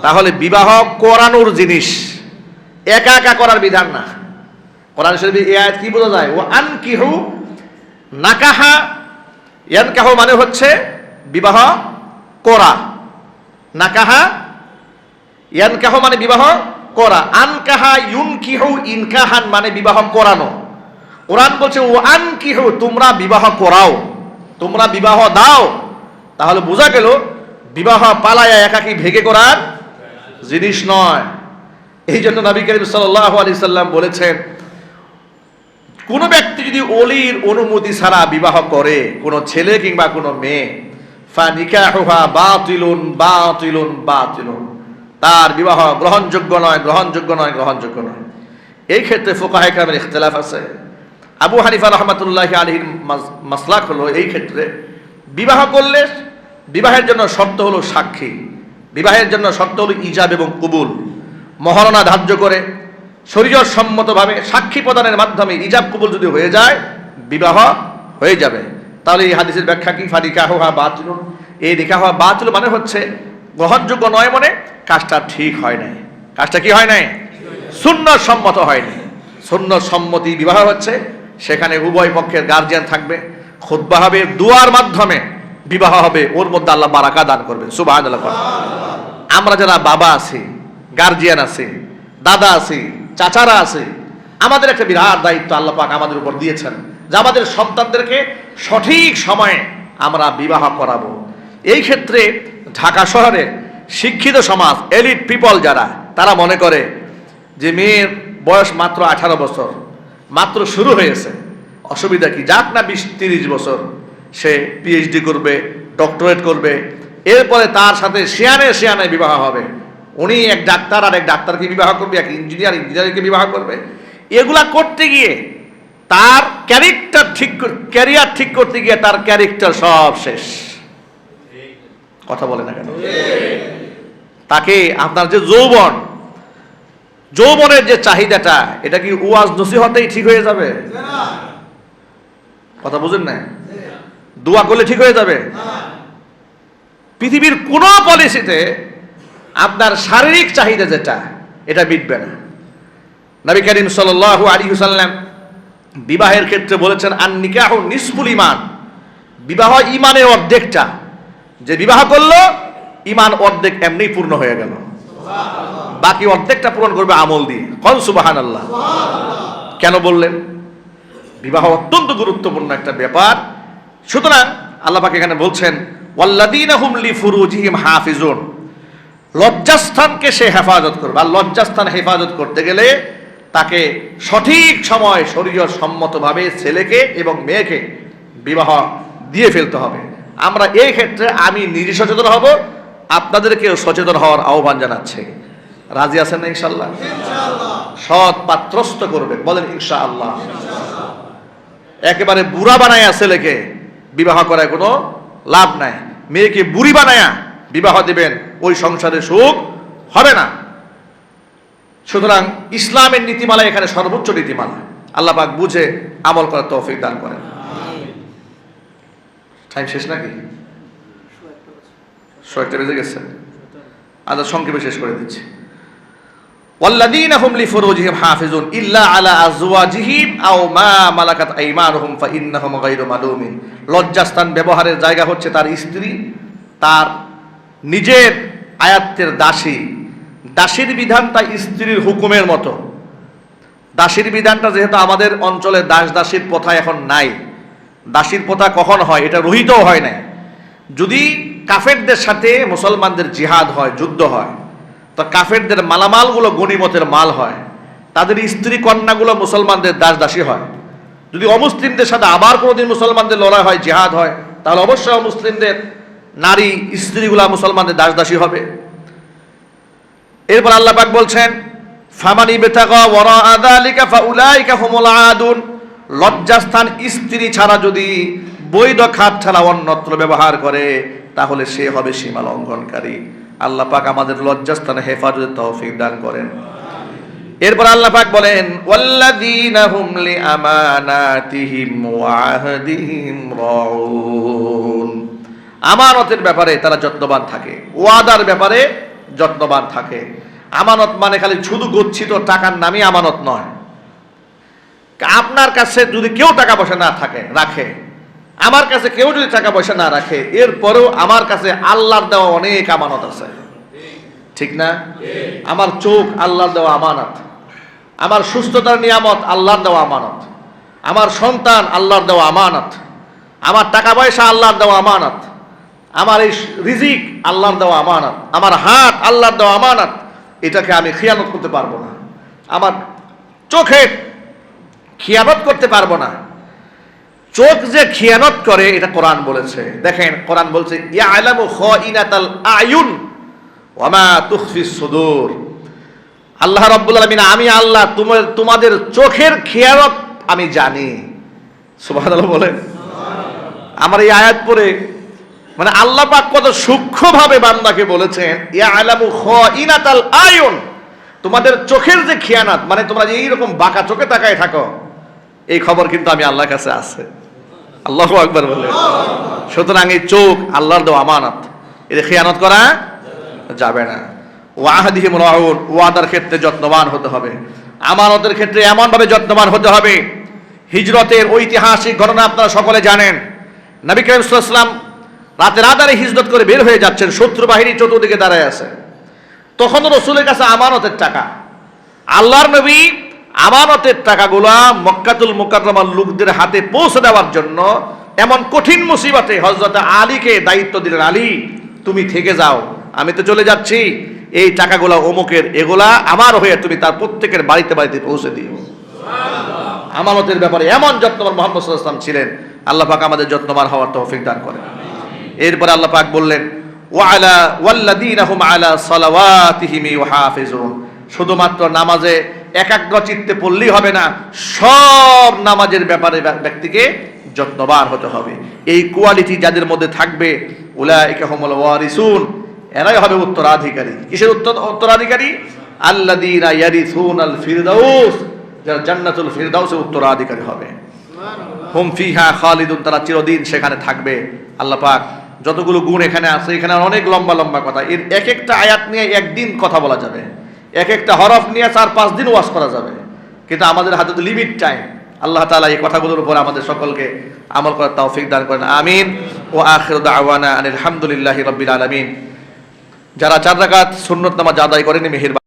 তাহলে বিবাহ করানোর জিনিস, একা একা করার বিধান না। কোরআন শরীফে এই আয়াত কি বোঝা যায়? ও আনকিহু নাকাহা, ইয়ানকাহু মানে হচ্ছে বিবাহ করা, নাকাহা ইয়ানকাহু মানে বিবাহ করা, আনকাহা ইউনকিহু ইনকাহান মানে বিবাহ করানো। কোরআন বলছে ও আনকিহু, তোমরা বিবাহ করাও, তোমরা বিবাহ দাও। তাহলে বোঝা গেল বিবাহ পালায়া একাকি ভেগে করার জিনিস নয়। এই জন্য নবী করিম সাল্লাল্লাহু আলাইহি সাল্লাম বলেছেন, কোন ব্যক্তি যদি ওলির অনুমতি ছাড়া বিবাহ করে কোন ছেলে কিংবা কোন মেয়ে, ফানিকাহুহা বাতিলুন বাতিলুন বাতিলুন, তার বিবাহ গ্রহণযোগ্য নয়, গ্রহণযোগ্য নয়, গ্রহণযোগ্য নয়। এই ক্ষেত্রে ফুকাহায়ে কেরামের ইখতিলাফ আছে। আবু হানিফা রাহমাতুল্লাহি আলাইহির মাসলাক হলো, এই ক্ষেত্রে বিবাহ করলে বিবাহের জন্য শর্ত হলো সাক্ষী, বিবাহের জন্য শর্ত হলো ইজাব এবং কবুল। মহারণা ধার্য করে শরীয়ত সম্মতভাবে সাক্ষী প্রদানের মাধ্যমে ইজাব কবুল যদি হয়ে যায়, বিবাহ হয়ে যাবে। তাহলে এই হাদিসের ব্যাখ্যা কি? ফানিকাহুহা বাতিলুন, এই নিকাহ বাতিল মানে হচ্ছে গ্রহণযোগ্য নয়, মানে কাজটা ঠিক হয় নাই, কাজটা কি হয় নাই? সুন্নত সম্মত হয়নি। সুন্নত সম্মতি বিবাহ হচ্ছে, সেখানে উভয় পক্ষের গার্জিয়ান থাকবে, খুতবা হবে, দুয়ার মাধ্যমে বিবাহ হবে, ওর মধ্যে আল্লাহ বারাকা দান করবে। সুবহানাল্লাহ। আমরা যারা বাবা আছি, গার্জিয়ান আছি, দাদা আছি, চাচারা আছে, আমাদের একটা বিরাট দায়িত্ব আল্লাহ পাক আমাদের উপর দিয়েছেন যে আমাদের সন্তানদেরকে সঠিক সময়ে আমরা বিবাহ করাবো। এই ক্ষেত্রে ঢাকা শহরে শিক্ষিত সমাজ, এলিট পিপল যারা, তারা মনে করে যে মেয়ের বয়স মাত্র 18 বছর, মাত্র শুরু হয়েছে, অসুবিধা কি, যাক না 20-30 বছর, সে পিএইচডি করবে, ডক্টরেট করবে, এরপরে তার সাথে শিয়ানে শিয়ানে বিবাহ হবে। উনি এক ডাক্তার আর এক ডাক্তারকে বিবাহ করবে, এক ইঞ্জিনিয়ার ইঞ্জিনিয়ারকে বিবাহ করবে। এগুলা করতে গিয়ে তার ক্যারেক্টার ঠিক, ক্যারিয়ার ঠিক করতে গিয়ে তার ক্যারেক্টার সব শেষ। কথা বলে না কেন? তাকে আপনার যে যৌবন, যৌবনের যে চাহিদাটা, এটা কি ওয়াজ নসিহতেই ঠিক হয়ে যাবে? কথা বুঝেন না? দোয়া করলে ঠিক হয়ে যাবে? পৃথিবীর কোন পলিসিতে আপনার শারীরিক চাহিদা যেটা, এটা মিটবে না। নবী করিম সাল্লাল্লাহু আলাইহি ওয়াসাল্লাম বিবাহের ক্ষেত্রে বলেছেন, আন নিকাহু নিসফুল ঈমান, বিবাহ ঈমানের অর্ধেকটা। যে বিবাহ করলো, ঈমান অর্ধেক এমনি পূর্ণ হয়ে গেল, বাকি অর্ধেকটা পূরণ করবে আমল দিয়ে। কল সুবহানাল্লাহ। কেন বললেন? বিবাহ অত্যন্ত গুরুত্বপূর্ণ একটা ব্যাপার। সুতরাং আল্লাহ পাক এখানে বলছেন, ওয়াল্লাযীনা হুম লিফুরুজিহিম হাফিজুন, লজ্জাস্থানকে সে হেফাজত করবে। আর লজ্জাস্থান হেফাজত করতে গেলে তাকে সঠিক সময় শরীয়ত সম্মতভাবে ছেলেকে এবং মেয়েকে বিবাহ দিয়ে ফেলতে হবে। আমরা এই ক্ষেত্রে আমি নিজে সচেতন হব, আপনাদেরকেও সচেতন হওয়ার আহ্বান জানাচ্ছে। রাজি আছেন না ইনশাআল্লাহ? সৎ পাত্রস্থ করবে, বলেন ইনশাআল্লাহ। একেবারে বুড়া বানায়া ছেলেকে বিবাহ করায় কোনো লাভ নাই। মেয়েকে বুড়ি বানায়া বিবাহ দিবেন, ওই সংসারে সুখ হবে না। সুতরাং ইসলামের নীতিমালা এখানে সর্বোচ্চ নীতিমালা। আল্লাহ পাক বুঝে আমল করার তৌফিক দান করেন। টাইম শেষ নাকি? 1:00 বেজে গেছে। আজ সংক্ষেপে শেষ করে দিচ্ছি। ওয়াল্লাযীনা হুম লিফুরুজিহিম হাফিজুন ইল্লা আলা আজওয়াজিহিম আও মা মালাকাত আইমানুহুম ফাইন্নাহুম গায়রু মালুমিন। লজ্জাস্থান ব্যবহারের জায়গা হচ্ছে তার স্ত্রী, তার নিজের আয়াত্তের দাসী। দাসীর বিধানটা স্ত্রীর হুকুমের মতো। দাসীর বিধানটা যেহেতু আমাদের অঞ্চলে দাস দাসীর প্রথা এখন নাই, দাসীর প্রথা কখন হয়? এটা রহিতও হয় না। যদি কাফেরদের সাথে মুসলমানদের জিহাদ হয়, যুদ্ধ হয়, তো কাফেরদের মালামালগুলো গনিমতের মাল হয়, তাদের স্ত্রী কন্যাগুলো মুসলমানদের দাস দাসী হয়। যদি অমুসলিমদের সাথে আবার কোনোদিন মুসলমানদের লড়াই হয়, জিহাদ হয়, তাহলে অবশ্যই মুসলিমদের নারী স্ত্রীগুলা মুসলমানদের দাস দাসী হবে। এরপর আল্লাহ পাক বলছেন, ফামানি বিতাগা ওয়ারা যালিকা ফাউলাইকা হুমুল আদুন। লজ্জাস্থান স্ত্রী ছাড়া যদি বৈধ খাত ছাড়া অন্যত্র ব্যবহার করে, তাহলে সে হবে সীমা লঙ্ঘনকারী। আল্লাহ পাক আমাদের লজ্জাস্থানে হেফাজতের তৌফিক দান করেন। এরপর আল্লাহ পাক বলেন, ওয়াল্লাযীনা হুম লিআমানাতিহিম ওয়া আহদিহিম রাউন। আমানতের ব্যাপারে তারা যত্নবান থাকে, ওয়াদার ব্যাপারে যত্নবান থাকে। আমানত মানে খালি শুধু গচ্ছিত টাকার নামই আমানত নয়। আপনার কাছে যদি কেউ টাকা পয়সা না থাকে রাখে, আমার কাছে কেউ যদি টাকা পয়সা না রাখে, এরপরেও আমার কাছে আল্লাহর দেওয়া অনেক আমানত আছে, ঠিক না? আমার চোখ আল্লাহর দেওয়া আমানত, আমার সুস্থতার নিয়ামত আল্লাহর দেওয়া আমানত, আমার সন্তান আল্লাহর দেওয়া আমানত, আমার টাকা পয়সা আল্লাহর দেওয়া আমানত, আমার এই রিজিক আল্লাহর দেওয়া আমানত, আমার হাত আল্লাহর দেওয়া আমানত। এটাকে আমি খিয়ানত করতে পারবো না, আমার চোখের খিয়ানত করতে পারবো না। চোখ যে খিয়ানত করে এটা কোরআন বলেছে। দেখেন কোরআন বলছে ইয়ালামু খাইনাতাল আয়ুন ওয়া মা তুখফিস সুদূর। আল্লাহ রাব্বুল আলামিন, আমি আল্লাহ তোমাদের চোখের খিয়ানত আমি জানি। সুবহানাল্লাহ বলেন। আমার এই আয়াত পড়ে মানে আল্লাহ পাক কত সূক্ষ্মভাবে বান্দাকে বলেছেন ইয়ালামু খাইনাতাল আয়ুন, তোমাদের চোখের যে খিয়ানত, মানে তোমরা যে এইরকম বাঁকা চোখে তাকায় থাকো, এই খবর কিন্তু আমি আল্লাহর কাছে আছে। আল্লাহু আকবার বলে। সুতরাং এই চোখ আল্লাহর দেওয়া আমানত, এর খিয়ানত করা যাবে না। ওয়াহদিহিম রাউন, ওয়াদার ক্ষেত্রে যত্নবান হতে হবে, আমানতের ক্ষেত্রে এমন ভাবে যত্নবান হতে হবে। হিজরতের ঐতিহাসিক ঘটনা আপনারা সকলে জানেন। নবী করিম সাল্লাল্লাহু আলাইহি ওয়াসাল্লাম রাতের আধারে হিজরত করে বের হয়ে যাচ্ছেন, শত্রু বাহিনী চতুর্দিকে দাঁড়ায় আছে। তখন রাসূলের কাছে আমানতের টাকা, আল্লাহর নবী আমানতের টাকাগুলা মক্কাতুল মুকাররমার লোকদের হাতে পৌঁছে দেওয়ার জন্য এমন কঠিন মুসিবতে হযরত আলীকে দায়িত্ব দিলেন, আলী তুমি থেকে যাও, আমি তো চলে যাচ্ছি, এই টাকাগুলা অমুকের, এগুলা আমার হয়ে তুমি তার প্রত্যেকের বাড়িতে বাড়িতে পৌঁছে দিও। আমানতের ব্যাপারে এমন যত্নবান মুহাম্মদ সাল্লাল্লাহু আলাইহি ওয়াসাল্লাম ছিলেন। আল্লাহ পাক আমাদের যত্নবান হওয়ার তৌফিক দান করেন। এরপরে আল্লাহ পাক বললেন ওয়ালা ওয়াল্লাযীনা হুম আলা সালাওয়াতিহিম ইউহাফিজুন, শুধুমাত্র নামাজে একাগ্র চিত্তে পড়লেই হবে না, সব নামাজের ব্যাপারে ব্যক্তিকে যত্নবান হতে হবে। এই কোয়ালিটি যাদের মধ্যে থাকবে উলাইকা হুমুল ওয়ারিসুন, এরাই হবে উত্তরাধিকারী। কিসের উত্তরাধিকারী? আল্লাযীনা ইয়ারিসুনাল ফিরদাউস, যারা জান্নাতুল ফিরদাউসের উত্তরাধিকারী হবে। হুম ফিহা খালিদুন, তারা চিরদিন সেখানে থাকবে। আল্লাহ পাক যতগুলো গুণ এখানে আছে, এখানে অনেক লম্বা লম্বা কথা, এর এক একটা আয়াত নিয়ে একদিন কথা বলা যাবে, এক একটা হরফ নিয়ে 4-5 দিন ওয়াজ করা যাবে, কিন্তু আমাদের হাতে তো লিমিট টাইম। আল্লাহ তাআলা এই কথাগুলোর উপর আমাদের সকলকে আমল করার তৌফিক দান করেন, আমিন। ও আখিরু দাওয়ানা আনিল হামদুলিল্লাহি রাব্বিল আলামিন। যারা 4 রাকাত সুন্নত নামাজ আদায় করেন মেহেরবানি